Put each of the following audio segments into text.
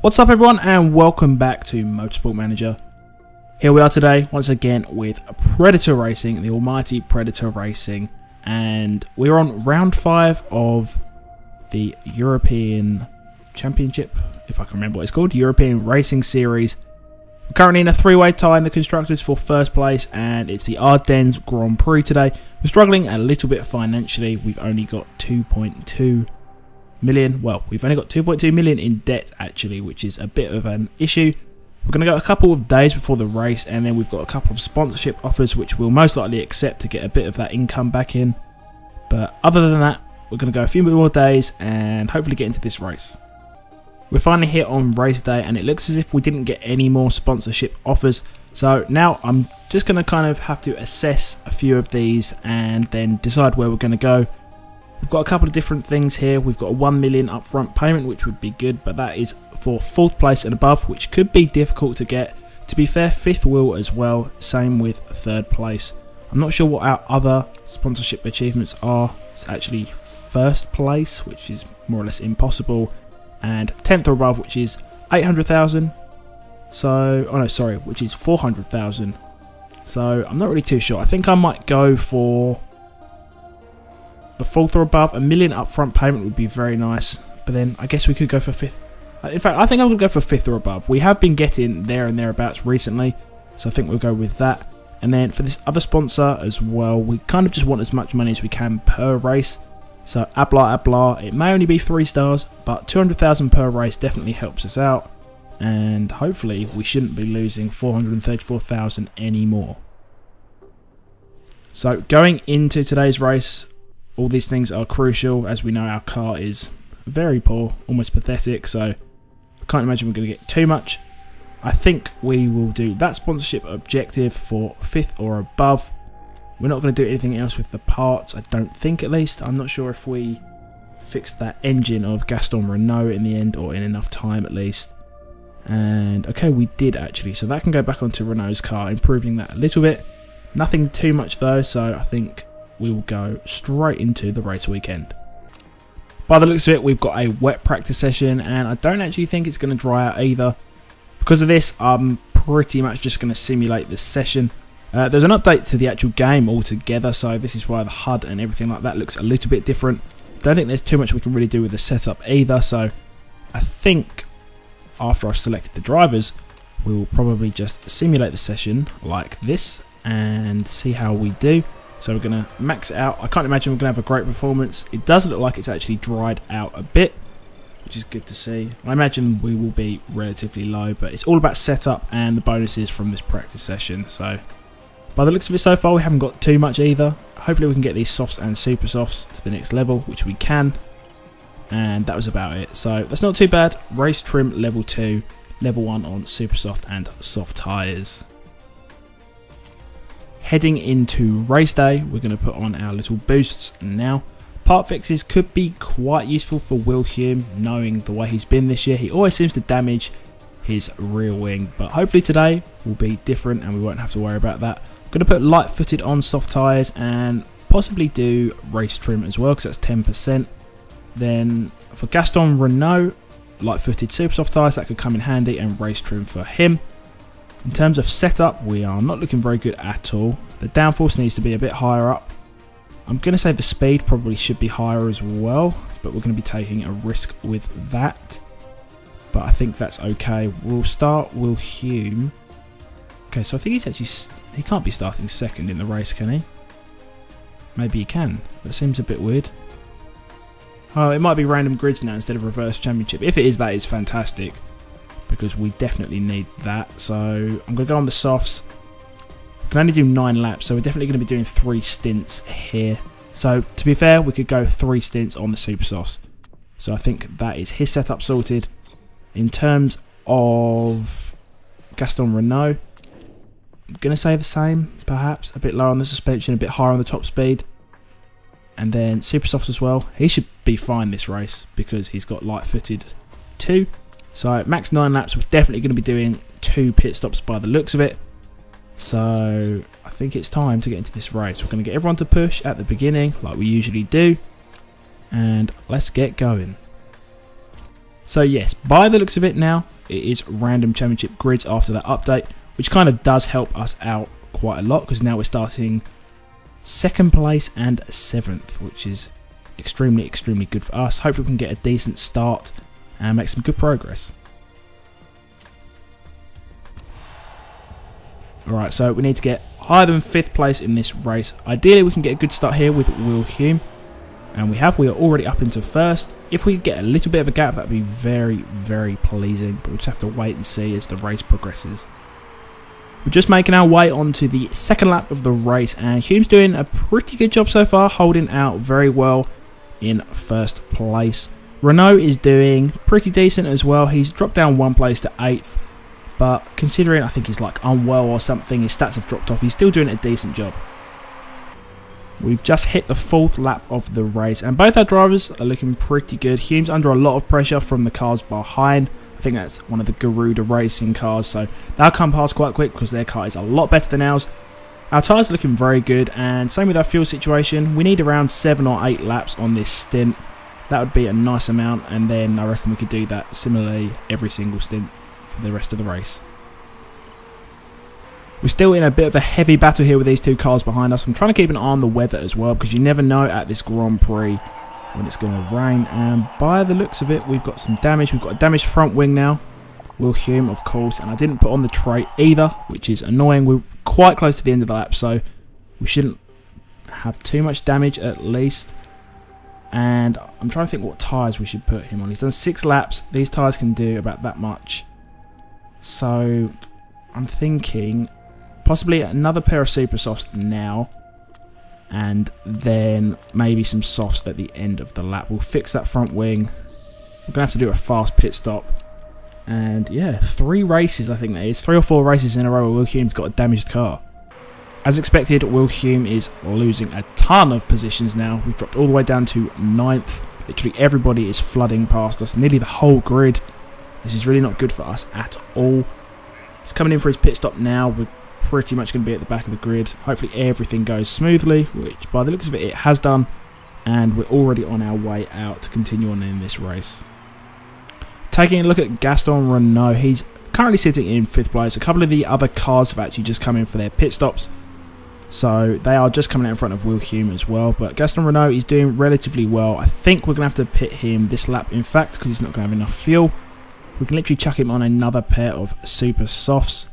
What's up everyone, and welcome back to Motorsport Manager. Here we are today once again with Predator Racing, the almighty Predator Racing, and we're on round 5 of the European Championship, if I can remember what it's called, European Racing Series. We're currently in a 3-way tie in the constructors for first place, and it's the Ardennes Grand Prix today. We're struggling a little bit financially. We've only got 2.2 million. Well, we've only got 2.2 million in debt actually, which is a bit of an issue. We're going to go a couple of days before the race, and then we've got a couple of sponsorship offers which we'll most likely accept to get a bit of that income back in. But other than that, we're going to go a few more days and hopefully get into this race. We're finally here on race day, and it looks as if we didn't get any more sponsorship offers. So now I'm just going to kind of have to assess a few of these and then decide where we're going to go. We've got a couple of different things here. We've got a 1 million upfront payment, which would be good, but that is for 4th place and above, which could be difficult to get. To be fair, 5th wheel as well, same with 3rd place. I'm not sure what our other sponsorship achievements are. It's actually 1st place, which is more or less impossible, and 10th or above, which is 800,000. So, oh no, sorry, which is 400,000. So I'm not really too sure. I think I might go for the 4th or above. 1 million upfront payment would be very nice, but then I guess we could go for 5th. In fact, I think I'm going to go for 5th or above. We have been getting there and thereabouts recently, so I think we'll go with that. And then for this other sponsor as well, we kind of just want as much money as we can per race. So Abla, it may only be 3 stars, but 200,000 per race definitely helps us out, and hopefully we shouldn't be losing 434,000 anymore. So going into today's race, all these things are crucial. As we know, our car is very poor, almost pathetic, so I can't imagine we're going to get too much. I think we will do that sponsorship objective for 5th or above. We're not going to do anything else with the parts, I don't think, at least. I'm not sure if we fixed that engine of Gaston Renault in the end, or in enough time at least. And okay, we did actually, so that can go back onto Renault's car, improving that a little bit. Nothing too much though, so I think we will go straight into the race weekend. By the looks of it, we've got a wet practice session, and I don't actually think it's going to dry out either. Because of this, I'm pretty much just going to simulate this session. There's an update to the actual game altogether, so this is why the HUD and everything like that looks a little bit different. Don't think there's too much we can really do with the setup either, so I think after I've selected the drivers, we will probably just simulate the session like this and see how we do. So we're going to max it out. I can't imagine we're going to have a great performance. It does look like it's actually dried out a bit, which is good to see. I imagine we will be relatively low, but it's all about setup and the bonuses from this practice session. So by the looks of it so far, we haven't got too much either. Hopefully we can get these softs and super softs to the next level, which we can. And that was about it. So that's not too bad. Race trim level 2, level 1 on super soft and soft tyres. Heading into race day, we're going to put on our little boosts now. Part fixes could be quite useful for Will Hume, knowing the way he's been this year. He always seems to damage his rear wing, but hopefully today will be different and we won't have to worry about that. I'm going to put light footed on soft tyres and possibly do race trim as well, because that's 10%. Then for Gaston Renault, light footed super soft tyres, that could come in handy, and race trim for him. In terms of setup, we are not looking very good at all. The downforce needs to be a bit higher up. I'm going to say the speed probably should be higher as well, but we're going to be taking a risk with that. But I think that's okay. We'll start Will Hume. Okay, so I think he can't be starting second in the race, can he? Maybe he can. That seems a bit weird. Oh, it might be random grids now instead of reverse championship. If it is, that is fantastic, because we definitely need that. So I'm going to go on the softs. We can only do 9 laps, so we're definitely going to be doing 3 stints here. So to be fair, we could go 3 stints on the super softs. So I think that is his setup sorted. In terms of Gaston Renault, I'm going to say the same, perhaps. A bit lower on the suspension, a bit higher on the top speed. And then super softs as well. He should be fine this race because he's got light footed too. So max 9 laps, we're definitely going to be doing 2 pit stops by the looks of it. So I think it's time to get into this race. We're going to get everyone to push at the beginning like we usually do. And let's get going. So yes, by the looks of it now, it is random championship grids after that update, which kind of does help us out quite a lot because now we're starting 2nd place and 7th, which is extremely good for us. Hopefully we can get a decent start and make some good progress. Alright, so we need to get higher than 5th place in this race. Ideally we can get a good start here with Will Hume, and we are already up into 1st. If we could get a little bit of a gap, that would be very pleasing, but we'll just have to wait and see as the race progresses. We're just making our way onto the 2nd lap of the race, and Hume's doing a pretty good job so far, holding out very well in 1st place. Renault is doing pretty decent as well. He's dropped down 1 place to 8th, but considering I think he's like unwell or something, his stats have dropped off, he's still doing a decent job. We've just hit the 4th lap of the race, and both our drivers are looking pretty good. Hume's under a lot of pressure from the cars behind. I think that's one of the Garuda racing cars, so they'll come past quite quick because their car is a lot better than ours. Our tyres are looking very good, and same with our fuel situation. We need around 7 or 8 laps on this stint. That would be a nice amount, and then I reckon we could do that similarly every single stint for the rest of the race. We're still in a bit of a heavy battle here with these 2 cars behind us. I'm trying to keep an eye on the weather as well, because you never know at this Grand Prix when it's going to rain, and by the looks of it we've got some damage. We've got a damaged front wing now, Will Hume of course, and I didn't put on the trait either, which is annoying. We're quite close to the end of the lap, so we shouldn't have too much damage at least. And I'm trying to think what tyres we should put him on. He's done 6 laps, these tyres can do about that much, so I'm thinking possibly another pair of super softs now, and then maybe some softs at the end of the lap. We'll fix that front wing. We're going to have to do a fast pit stop. And yeah, 3 races I think that is. 3 or 4 races in a row where Will Hume's got a damaged car. As expected, Will Hume is losing a ton of positions now. We've dropped all the way down to 9th. Literally everybody is flooding past us. Nearly the whole grid. This is really not good for us at all. He's coming in for his pit stop now. We're pretty much going to be at the back of the grid. Hopefully everything goes smoothly, which by the looks of it, it has done, and we're already on our way out to continue on in this race. Taking a look at Gaston Renault, he's currently sitting in 5th place. A couple of the other cars have actually just come in for their pit stops, so they are just coming out in front of Will Hume as well, but Gaston Renault is doing relatively well. I think we're going to have to pit him this lap, in fact, because he's not going to have enough fuel. We can literally chuck him on another pair of super softs,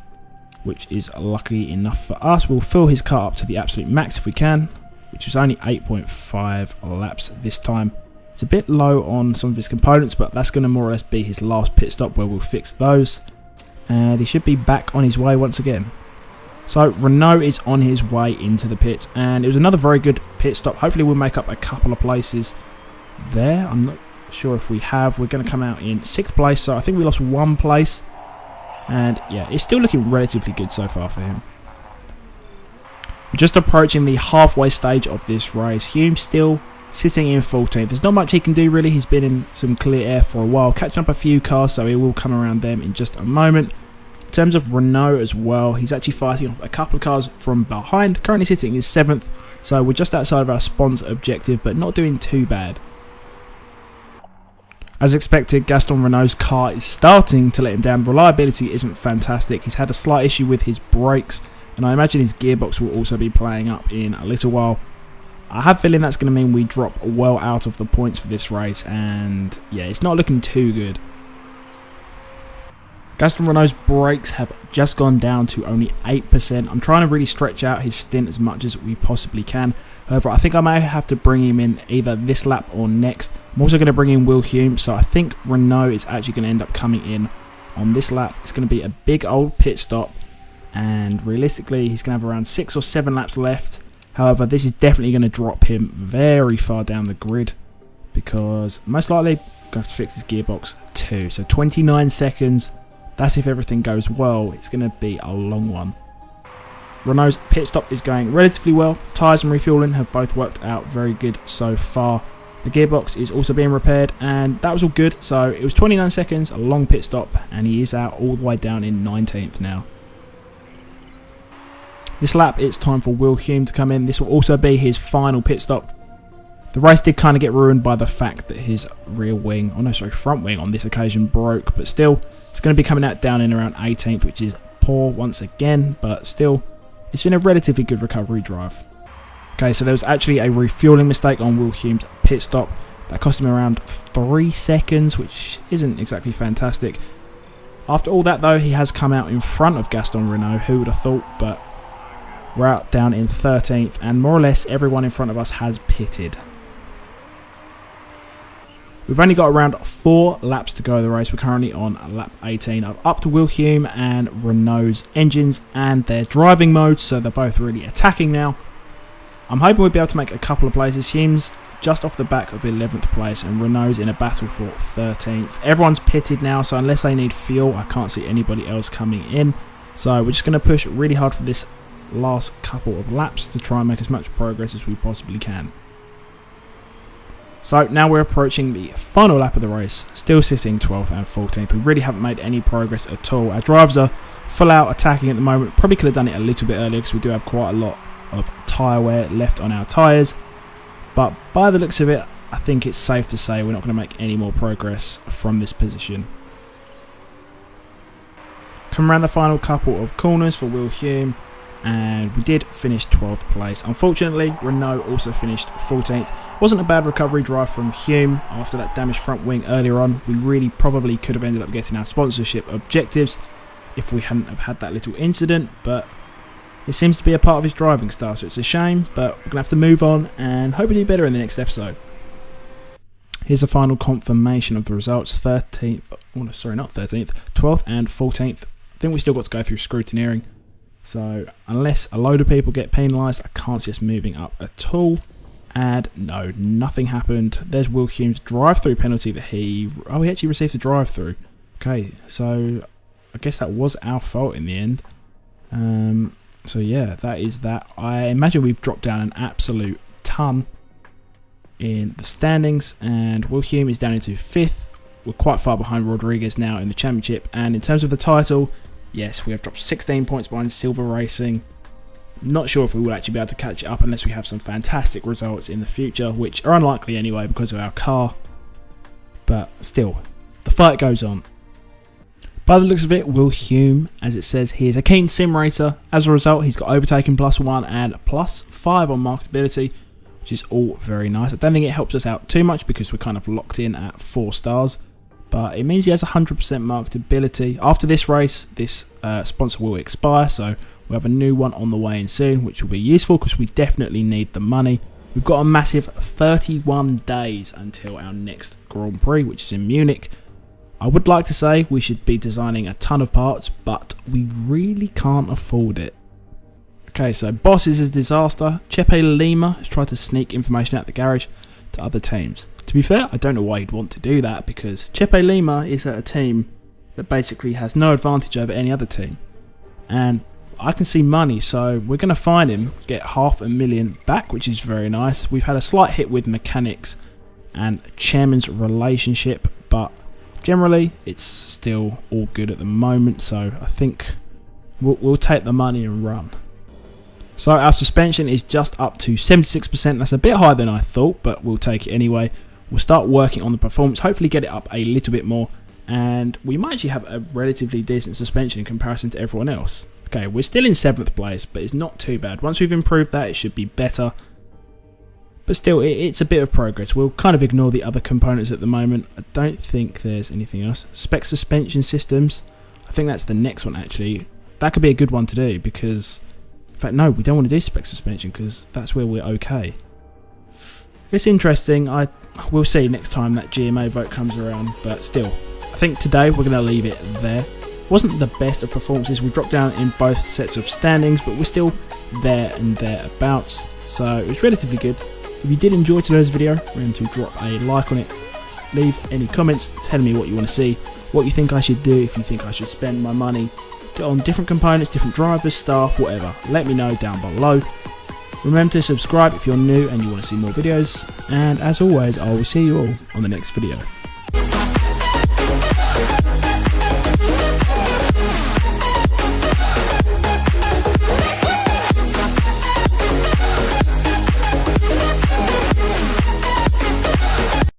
which is lucky enough for us. We'll fill his car up to the absolute max if we can, which is only 8.5 laps this time. It's a bit low on some of his components, but that's going to more or less be his last pit stop where we'll fix those, and he should be back on his way once again. So Renault is on his way into the pit, and it was another very good pit stop. Hopefully we'll make up a couple of places there. I'm not sure if we have. We're going to come out in 6th place, so I think we lost 1 place. And yeah, it's still looking relatively good so far for him. We're just approaching the halfway stage of this race. Hume still sitting in 14th. There's not much he can do really. He's been in some clear air for a while, catching up a few cars, so he will come around them in just a moment. In terms of Renault as well, he's actually fighting off a couple of cars from behind. Currently sitting in 7th, so we're just outside of our sponsor objective, but not doing too bad. As expected, Gaston Renault's car is starting to let him down. The reliability isn't fantastic. He's had a slight issue with his brakes, and I imagine his gearbox will also be playing up in a little while. I have a feeling that's going to mean we drop well out of the points for this race, and yeah, it's not looking too good. Gaston Renault's brakes have just gone down to only 8%. I'm trying to really stretch out his stint as much as we possibly can. However, I think I may have to bring him in either this lap or next. I'm also going to bring in Will Hume, so I think Renault is actually going to end up coming in on this lap. It's going to be a big old pit stop, and realistically he's going to have around 6 or 7 laps left. However, this is definitely going to drop him very far down the grid, because most likely I'm going to have to fix his gearbox too. So 29 seconds. That's if everything goes well. It's going to be a long one. Renault's pit stop is going relatively well. Tyres and refueling have both worked out very good so far. The gearbox is also being repaired, and that was all good. So it was 29 seconds, a long pit stop, and he is out all the way down in 19th now. This lap, it's time for Will Hume to come in. This will also be his final pit stop. The race did kind of get ruined by the fact that his front wing on this occasion broke, but still, it's going to be coming out down in around 18th, which is poor once again, but still, it's been a relatively good recovery drive. Okay, so there was actually a refueling mistake on Will Hume's pit stop that cost him around 3 seconds, which isn't exactly fantastic. After all that though, he has come out in front of Gaston Renault, who would have thought, but we're out down in 13th, and more or less everyone in front of us has pitted. We've only got around 4 laps to go of the race. We're currently on lap 18. I've upped Will Hume and Renault's engines and their driving modes, so they're both really attacking now. I'm hoping we'll be able to make a couple of places. Hume's just off the back of 11th place and Renault's in a battle for 13th. Everyone's pitted now, so unless they need fuel, I can't see anybody else coming in. So we're just going to push really hard for this last couple of laps to try and make as much progress as we possibly can. So now we're approaching the final lap of the race, still sitting 12th and 14th. We really haven't made any progress at all. Our drivers are full out attacking at the moment. Probably could have done it a little bit earlier because we do have quite a lot of tyre wear left on our tyres. But by the looks of it, I think it's safe to say we're not going to make any more progress from this position. Come around the final couple of corners for Will Hume, and we did finish 12th place. Unfortunately, Renault also finished 14th. Wasn't a bad recovery drive from Hume after that damaged front wing earlier on. We really probably could have ended up getting our sponsorship objectives if we hadn't have had that little incident, but it seems to be a part of his driving style, so it's a shame, but we're going to have to move on and hope to do better in the next episode. Here's a final confirmation of the results. 12th and 14th. I think we still got to go through scrutineering. So unless a load of people get penalised, I can't see us moving up at all. And no, nothing happened. There's Will Hume's drive-through penalty that he actually received a drive-through. Okay, so I guess that was our fault in the end. So yeah, that is that. I imagine we've dropped down an absolute ton in the standings, and Will Hume is down into 5th. We're quite far behind Rodriguez now in the championship, and in terms of the title, yes, we have dropped 16 points behind Silver Racing. Not sure if we will actually be able to catch it up unless we have some fantastic results in the future, which are unlikely anyway because of our car. But still, the fight goes on. By the looks of it, Will Hume, as it says, he is a keen sim racer. As a result, he's got overtaking +1 and +5 on marketability, which is all very nice. I don't think it helps us out too much because we're kind of locked in at 4 stars. But it means he has 100% marketability. After this race, this sponsor will expire, so we'll have a new one on the way in soon, which will be useful because we definitely need the money. We've got a massive 31 days until our next Grand Prix, which is in Munich. I would like to say we should be designing a ton of parts, but we really can't afford it. Okay, so Boss is a disaster. Chepe Lima has tried to sneak information out the garage to other teams. To be fair, I don't know why he'd want to do that, because Chepe Lima is at a team that basically has no advantage over any other team. And I can see money, so we're going to find him, get $500,000 back, which is very nice. We've had a slight hit with mechanics and chairman's relationship, but generally it's still all good at the moment, so I think we'll take the money and run. So our suspension is just up to 76%. That's a bit higher than I thought, but we'll take it anyway. We'll start working on the performance, hopefully get it up a little bit more, and we might actually have a relatively decent suspension in comparison to everyone else. Okay, we're still in 7th place, but it's not too bad. Once we've improved that, it should be better. But still, it's a bit of progress. We'll kind of ignore the other components at the moment. I don't think there's anything else. Spec suspension systems. I think that's the next one, actually. That could be a good one to do, because... in fact, no, we don't want to do spec suspension, because that's where we're okay. It's interesting. We'll see next time that GMA vote comes around, but still, I think today we're going to leave it there. Wasn't the best of performances. We dropped down in both sets of standings, but we're still there and thereabouts, so it was relatively good. If you did enjoy today's video, remember to drop a like on it, leave any comments telling me what you want to see, what you think I should do, if you think I should spend my money on different components, different drivers, staff, whatever. Let me know down below. Remember to subscribe if you're new and you want to see more videos, and as always, I will see you all on the next video.